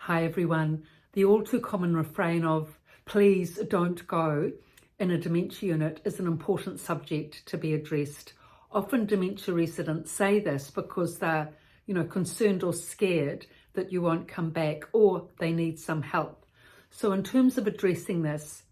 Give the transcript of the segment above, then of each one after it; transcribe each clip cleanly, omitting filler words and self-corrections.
Hi everyone. The all too common refrain of please don't go in a dementia unit is an important subject to be addressed. Often dementia residents say this because they're, concerned or scared that you won't come back or they need some help. So in terms of addressing this,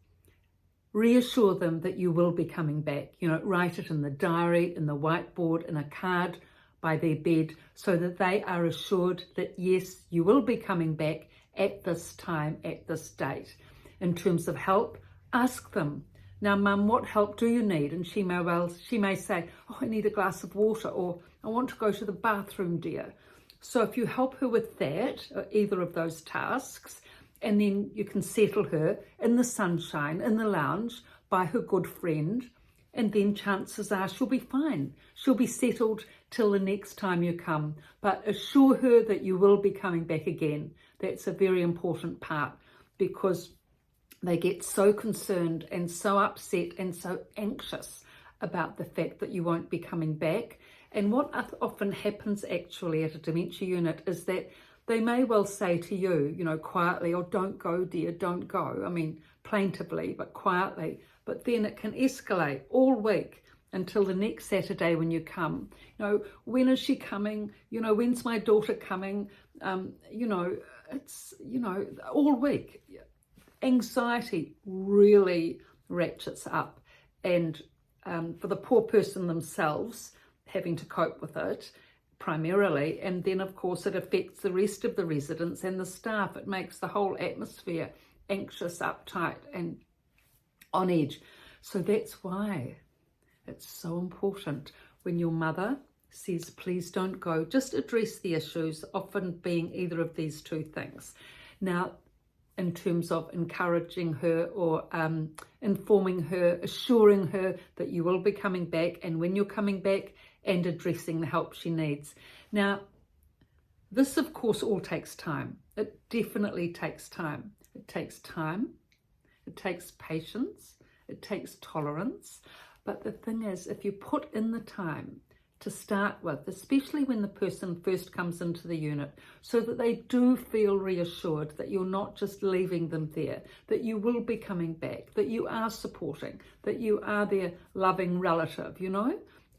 reassure them that you will be coming back. Write it in the diary, in the whiteboard, in a card by their bed, so that they are assured that yes, you will be coming back at this time, at this date. In terms of help, ask them, now mum, what help do you need? And she may say, oh, I need a glass of water, or I want to go to the bathroom, dear. So if you help her with that, or either of those tasks, and then you can settle her in the sunshine, in the lounge, by her good friend, and then chances are she'll be fine. She'll be settled till the next time you come. But assure her that you will be coming back again. That's a very important part, because they get so concerned and so upset and so anxious about the fact that you won't be coming back. And what often happens actually at a dementia unit is that they may well say to you, quietly, oh, don't go, dear, don't go. I mean, plaintively, but quietly. But then it can escalate all week until the next Saturday when you come. When is she coming? When's my daughter coming? It's, all week. Anxiety really ratchets up. And for the poor person themselves, having to cope with it, primarily, and then of course it affects the rest of the residents and the staff. It makes the whole atmosphere anxious, uptight and on edge. So that's why it's so important when your mother says please don't go, just address the issues, often being either of these two things. Now, in terms of encouraging her or informing her, assuring her that you will be coming back and when you're coming back, and addressing the help she needs. Now, this of course all takes time. It definitely takes time. It takes time, it takes patience, it takes tolerance. But the thing is, if you put in the time to start with, especially when the person first comes into the unit, so that they do feel reassured that you're not just leaving them there, that you will be coming back, that you are supporting, that you are their loving relative,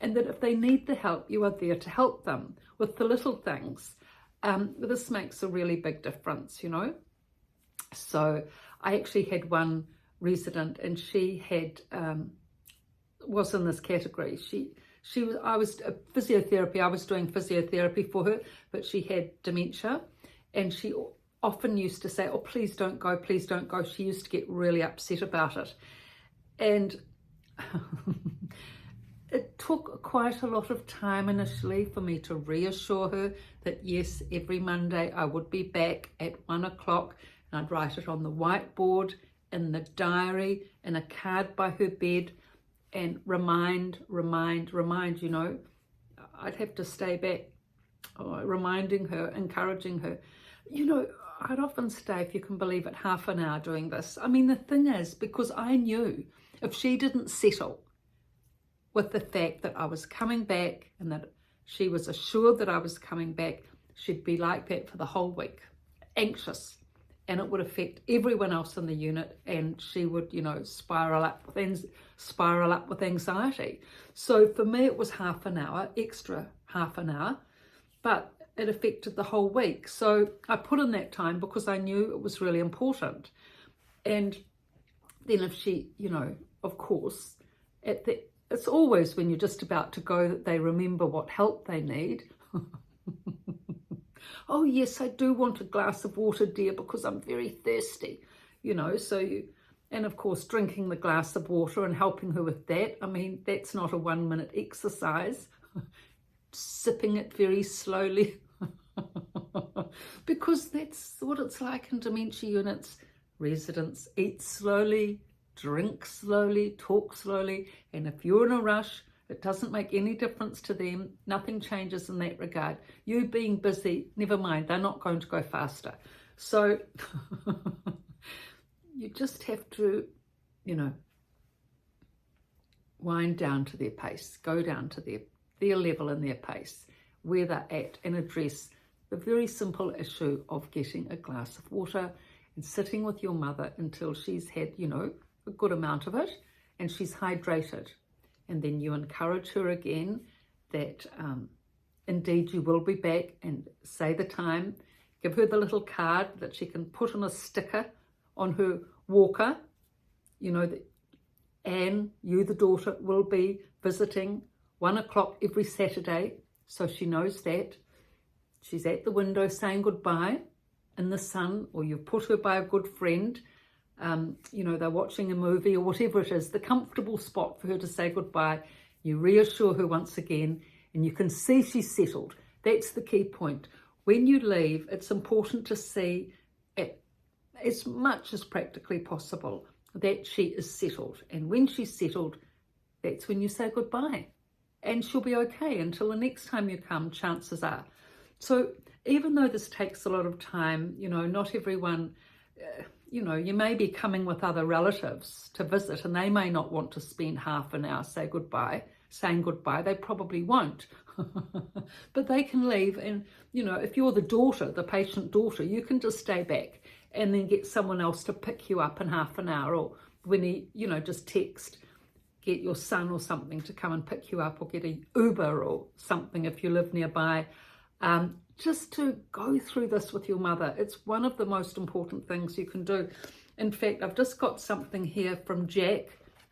and that if they need the help, you are there to help them with the little things. This makes a really big difference, So I actually had one resident, and she had was in this category. I was doing physiotherapy for her, but she had dementia, and she often used to say, oh, please don't go, please don't go. She used to get really upset about it. And it took quite a lot of time initially for me to reassure her that yes, every Monday I would be back at 1:00, and I'd write it on the whiteboard, in the diary, in a card by her bed, and remind, I'd have to stay back, reminding her, encouraging her. I'd often stay, if you can believe it, half an hour doing this. I mean, the thing is, because I knew if she didn't settle with the fact that I was coming back and that she was assured that I was coming back, she'd be like that for the whole week, anxious, and it would affect everyone else in the unit, and she would, spiral up with anxiety. So for me, it was half an hour, extra half an hour, but it affected the whole week. So I put in that time because I knew it was really important. And then if she, of course, it's always when you're just about to go that they remember what help they need. Oh yes, I do want a glass of water, dear, because I'm very thirsty, and of course drinking the glass of water and helping her with that. I mean, that's not a 1-minute exercise. Sipping it very slowly, because that's what it's like in dementia units. Residents eat slowly, drink slowly, talk slowly, and if you're in a rush, it doesn't make any difference to them. Nothing changes in that regard. You being busy, never mind, they're not going to go faster. So you just have to, wind down to their pace, go down to their level and their pace, where they're at, and address the very simple issue of getting a glass of water and sitting with your mother until she's had, a good amount of it and she's hydrated. And then you encourage her again that indeed you will be back, and say the time. Give her the little card that she can put on a sticker on her walker, that Anne, you the daughter, will be visiting 1 o'clock every Saturday, so she knows that. She's at the window saying goodbye in the sun, or you've put her by a good friend, they're watching a movie or whatever it is, the comfortable spot for her to say goodbye. You reassure her once again, and you can see she's settled. That's the key point. When you leave, it's important to see it as much as practically possible that she is settled. And when she's settled, that's when you say goodbye. And she'll be okay until the next time you come, chances are. So even though this takes a lot of time, not everyone, you may be coming with other relatives to visit, and they may not want to spend half an hour saying goodbye. They probably won't. But they can leave, and, if you're the daughter, the patient daughter, you can just stay back and then get someone else to pick you up in half an hour, or when just text, get your son or something to come and pick you up, or get an Uber or something if you live nearby, just to go through this with your mother. It's one of the most important things you can do. In fact, I've just got something here from Jack,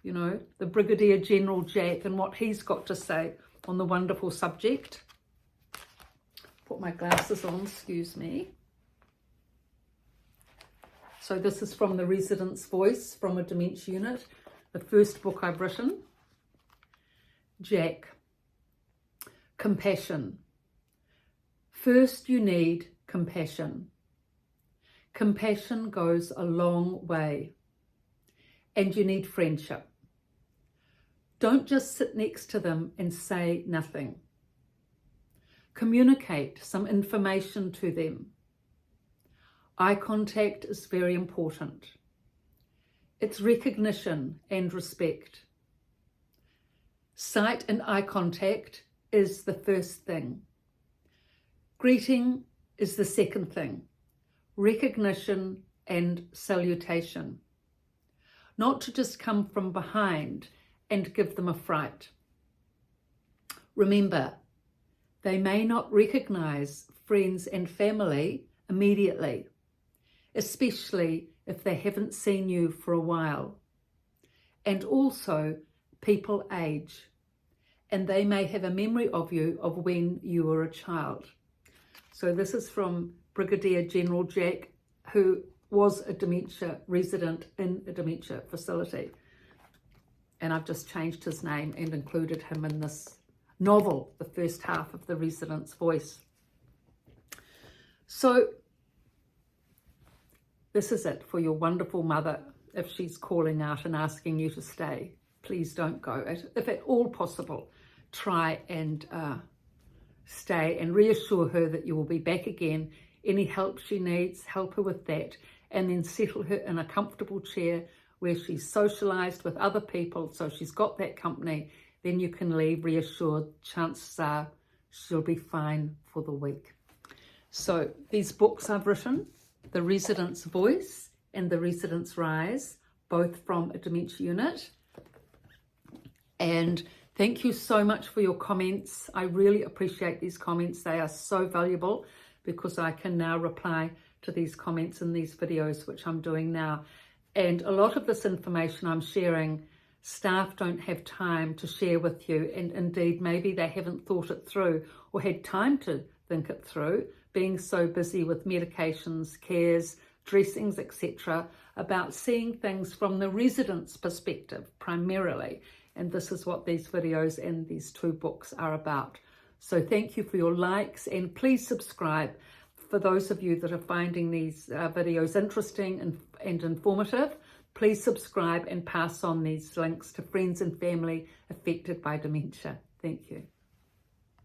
the Brigadier General Jack, and what he's got to say on the wonderful subject. Put my glasses on, excuse me. So this is from the Resident's Voice from a Dementia Unit, the first book I've written. Jack. Compassion. First, you need compassion. Compassion goes a long way. And you need friendship. Don't just sit next to them and say nothing. Communicate some information to them. Eye contact is very important. It's recognition and respect. Sight and eye contact is the first thing. Greeting is the second thing. Recognition and salutation. Not to just come from behind and give them a fright. Remember, they may not recognize friends and family immediately, especially if they haven't seen you for a while. And also, people age, and they may have a memory of you of when you were a child. So this is from Brigadier General Jack, who was a dementia resident in a dementia facility. And I've just changed his name and included him in this novel, the first half of The Resident's Voice. So this is it for your wonderful mother. If she's calling out and asking you to stay, please don't go. If at all possible, try and stay and reassure her that you will be back again. Any help she needs, help her with that, and then settle her in a comfortable chair where she's socialized with other people, so she's got that company. Then you can leave reassured. Chances are she'll be fine for the week. So these books I've written, The Resident's Voice and The Resident's Rise, both from a dementia unit. And thank you so much for your comments. I really appreciate these comments. They are so valuable because I can now reply to these comments in these videos, which I'm doing now. And a lot of this information I'm sharing, staff don't have time to share with you. And indeed, maybe they haven't thought it through or had time to think it through, being so busy with medications, cares, dressings, etc., about seeing things from the resident's perspective primarily. And this is what these videos and these two books are about. So thank you for your likes, and please subscribe. For those of you that are finding these videos interesting and informative, please subscribe and pass on these links to friends and family affected by dementia. Thank you.